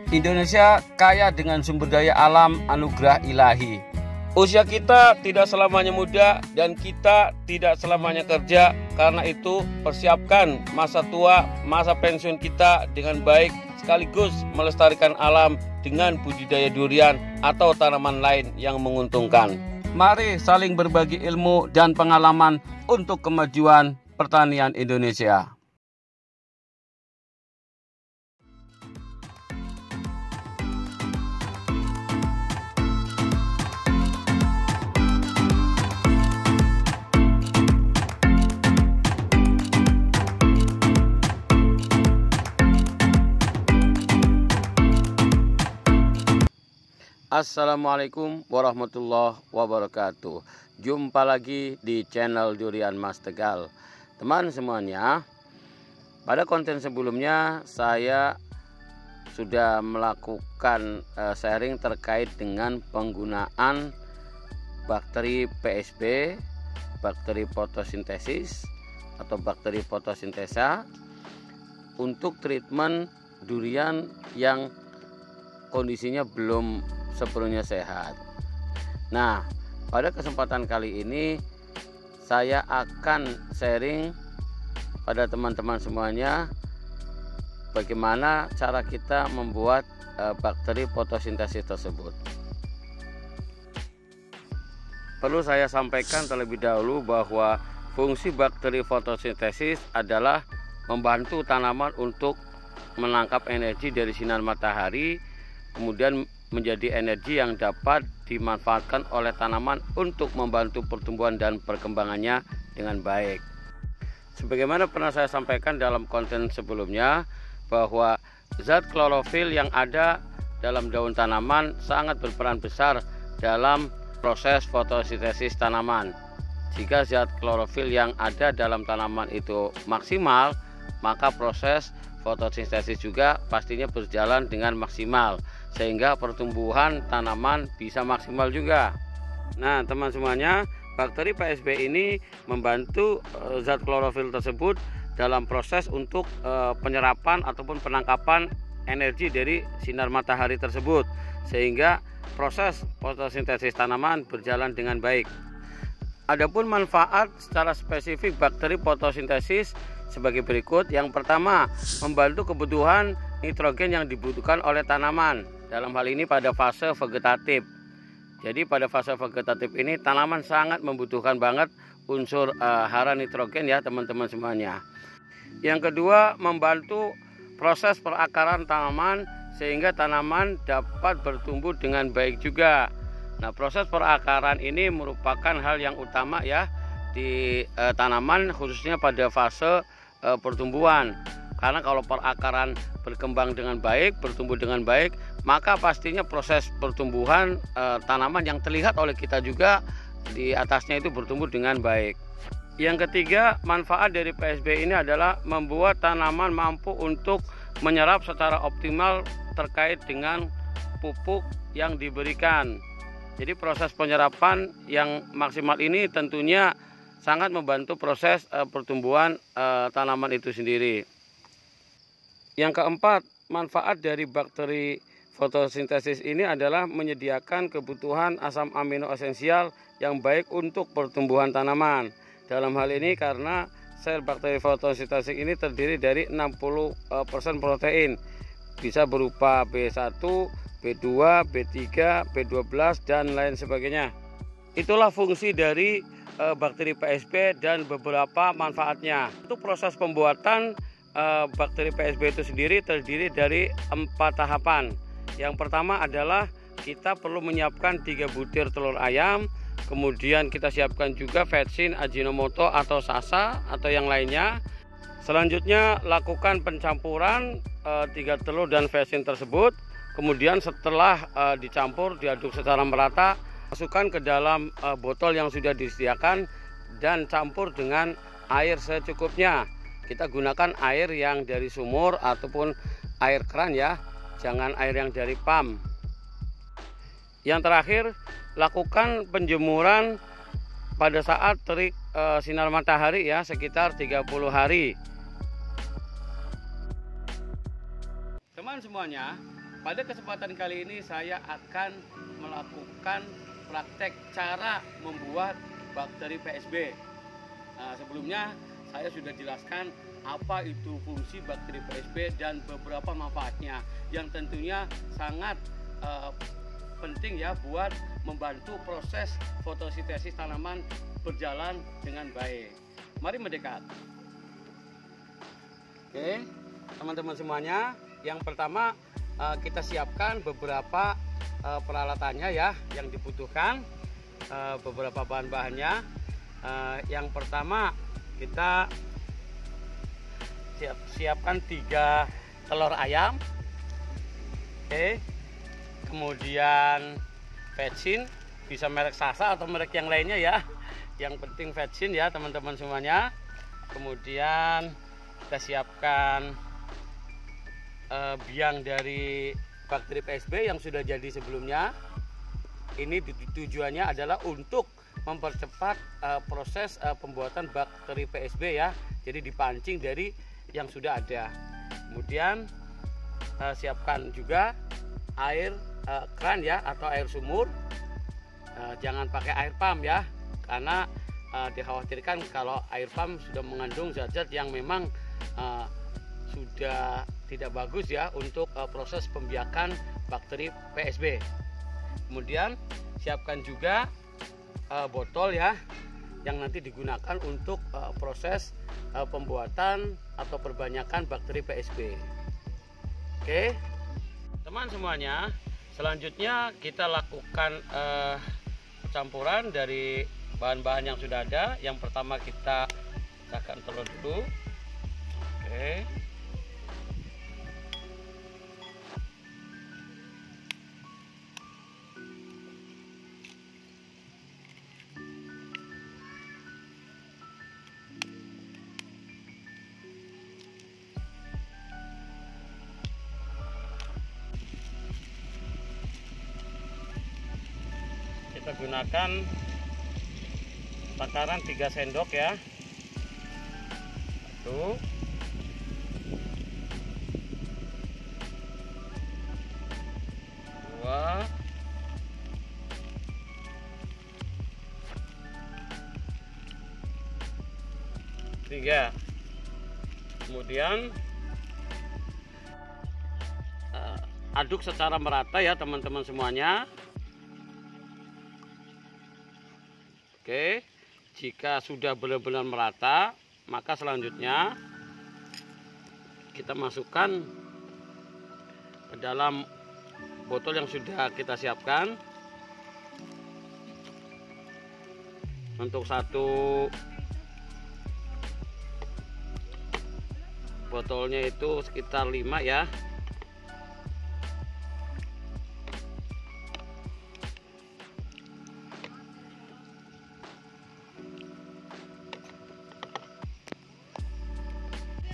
Indonesia kaya dengan sumber daya alam anugerah ilahi. Usia kita tidak selamanya muda dan kita tidak selamanya kerja. Karena itu persiapkan masa tua, masa pensiun kita dengan baik, sekaligus melestarikan alam dengan budidaya durian atau tanaman lain yang menguntungkan. Mari saling berbagi ilmu dan pengalaman untuk kemajuan pertanian Indonesia. Assalamualaikum warahmatullahi wabarakatuh. Jumpa lagi di channel Durian Mas Tegal. Teman semuanya, pada konten sebelumnya saya sudah melakukan sharing terkait dengan penggunaan bakteri PSB, bakteri fotosintesis atau bakteri fotosintesa untuk treatment durian yang kondisinya belum sepenuhnya sehat. Nah, pada kesempatan kali ini saya akan sharing pada teman-teman semuanya bagaimana cara kita membuat bakteri fotosintesis tersebut. Perlu saya sampaikan terlebih dahulu bahwa fungsi bakteri fotosintesis adalah membantu tanaman untuk menangkap energi dari sinar matahari, kemudian menjadi energi yang dapat dimanfaatkan oleh tanaman untuk membantu pertumbuhan dan perkembangannya dengan baik. Sebagaimana pernah saya sampaikan dalam konten sebelumnya, bahwa zat klorofil yang ada dalam daun tanaman sangat berperan besar dalam proses fotosintesis tanaman. Jika zat klorofil yang ada dalam tanaman itu maksimal, maka proses fotosintesis juga pastinya berjalan dengan maksimal, sehingga pertumbuhan tanaman bisa maksimal juga. Nah, teman semuanya, bakteri PSB ini membantu zat klorofil tersebut dalam proses untuk penyerapan ataupun penangkapan energi dari sinar matahari tersebut, sehingga proses fotosintesis tanaman berjalan dengan baik. Adapun manfaat secara spesifik bakteri fotosintesis sebagai berikut. Yang pertama, membantu kebutuhan nitrogen yang dibutuhkan oleh tanaman, dalam hal ini pada fase vegetatif. Jadi pada fase vegetatif ini tanaman sangat membutuhkan banget unsur hara nitrogen ya teman-teman semuanya. Yang kedua, membantu proses perakaran tanaman sehingga tanaman dapat bertumbuh dengan baik juga. Nah, proses perakaran ini merupakan hal yang utama ya di tanaman, khususnya pada fase pertumbuhan. Karena kalau perakaran berkembang dengan baik, bertumbuh dengan baik, maka pastinya proses pertumbuhan tanaman yang terlihat oleh kita juga di atasnya itu bertumbuh dengan baik. Yang ketiga, manfaat dari PSB ini adalah membuat tanaman mampu untuk menyerap secara optimal terkait dengan pupuk yang diberikan. Jadi proses penyerapan yang maksimal ini tentunya sangat membantu proses pertumbuhan tanaman itu sendiri. Yang keempat, manfaat dari bakteri fotosintesis ini adalah menyediakan kebutuhan asam amino esensial yang baik untuk pertumbuhan tanaman. Dalam hal ini karena sel bakteri fotosintesis ini terdiri dari 60% protein, bisa berupa B1, B2, B3, B12 dan lain sebagainya. Itulah fungsi dari bakteri PSB dan beberapa manfaatnya. Untuk proses pembuatan bakteri PSB itu sendiri terdiri dari 4 tahapan. Yang pertama adalah kita perlu menyiapkan 3 butir telur ayam, kemudian kita siapkan juga vetsin, ajinomoto atau sasa atau yang lainnya. Selanjutnya lakukan pencampuran 3 telur dan vetsin tersebut. Kemudian setelah dicampur, diaduk secara merata, masukkan ke dalam botol yang sudah disediakan dan campur dengan air secukupnya. Kita gunakan air yang dari sumur ataupun air keran ya, jangan air yang dari pam. Yang terakhir, lakukan penjemuran pada saat terik sinar matahari ya, sekitar 30 hari. Teman semuanya, pada kesempatan kali ini saya akan melakukan praktek cara membuat bakteri PSB. Nah, sebelumnya saya sudah jelaskan apa itu fungsi bakteri PSB dan beberapa manfaatnya yang tentunya sangat penting ya buat membantu proses fotosintesis tanaman berjalan dengan baik. Mari mendekat. Oke, teman-teman semuanya, yang pertama kita siapkan beberapa peralatannya ya yang dibutuhkan, beberapa bahan-bahannya. Yang pertama kita siapkan 3 telur ayam. Oke, kemudian vetsin, bisa merek Sasa atau merek yang lainnya ya, yang penting vetsin ya teman-teman semuanya. Kemudian kita siapkan biang dari bakteri PSB yang sudah jadi sebelumnya. Ini tujuannya adalah untuk mempercepat proses pembuatan bakteri PSB ya, jadi dipancing dari yang sudah ada. Kemudian siapkan juga air keran ya atau air sumur, jangan pakai air pump ya, karena dikhawatirkan kalau air pump sudah mengandung zat-zat yang memang sudah tidak bagus ya untuk proses pembiakan bakteri PSB. Kemudian siapkan juga botol ya yang nanti digunakan untuk proses pembuatan atau perbanyakan bakteri PSB. Oke, teman semuanya, selanjutnya kita lakukan campuran dari bahan-bahan yang sudah ada. Yang pertama kita cakan telur dulu. Oke. Kita gunakan takaran 3 sendok ya. 1, 2, 3. Kemudian aduk secara merata ya teman-teman semuanya. Oke, jika sudah benar-benar merata, maka selanjutnya kita masukkan ke dalam botol yang sudah kita siapkan. Untuk 1 botolnya itu sekitar 5 ya.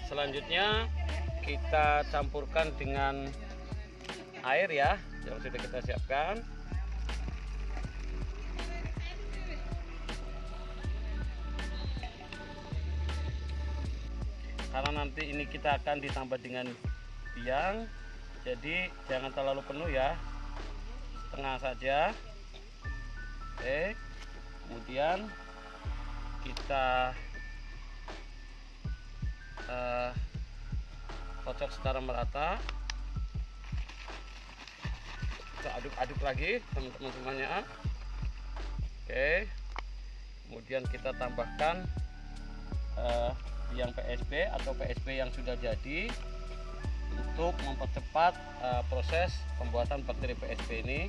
Selanjutnya kita campurkan dengan air ya yang sudah kita siapkan. Karena nanti ini kita akan ditambah dengan biang, jadi jangan terlalu penuh ya, setengah saja. Oke, kemudian kita kocok secara merata. Kita aduk-aduk lagi teman-teman semuanya. Oke, kemudian kita tambahkan biang PSB atau PSB yang sudah jadi untuk mempercepat proses pembuatan bakteri PSB ini.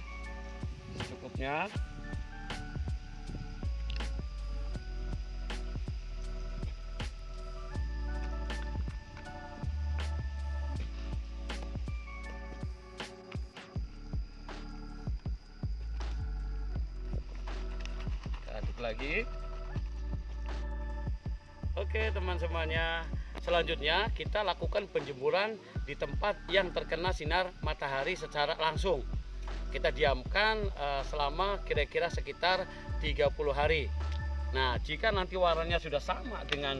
Secukupnya. Aduk lagi. Oke teman semuanya, selanjutnya kita lakukan penjemuran di tempat yang terkena sinar matahari secara langsung. Kita diamkan selama kira-kira sekitar 30 hari. Nah, jika nanti warnanya sudah sama dengan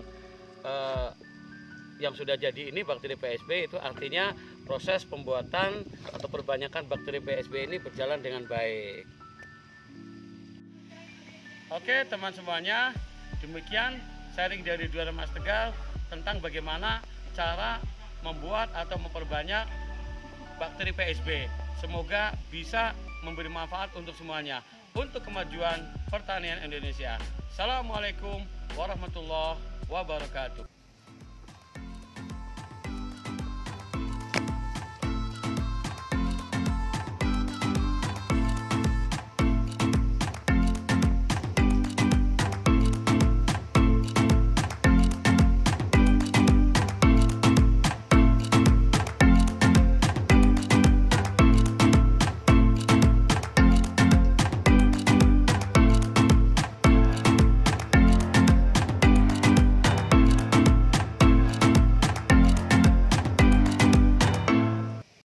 yang sudah jadi ini bakteri PSB, itu artinya proses pembuatan atau perbanyakan bakteri PSB ini berjalan dengan baik. Oke teman semuanya, demikian sharing dari Duara Mas Tegal tentang bagaimana cara membuat atau memperbanyak bakteri PSB. Semoga bisa memberi manfaat untuk semuanya, untuk kemajuan pertanian Indonesia. Assalamualaikum warahmatullahi wabarakatuh.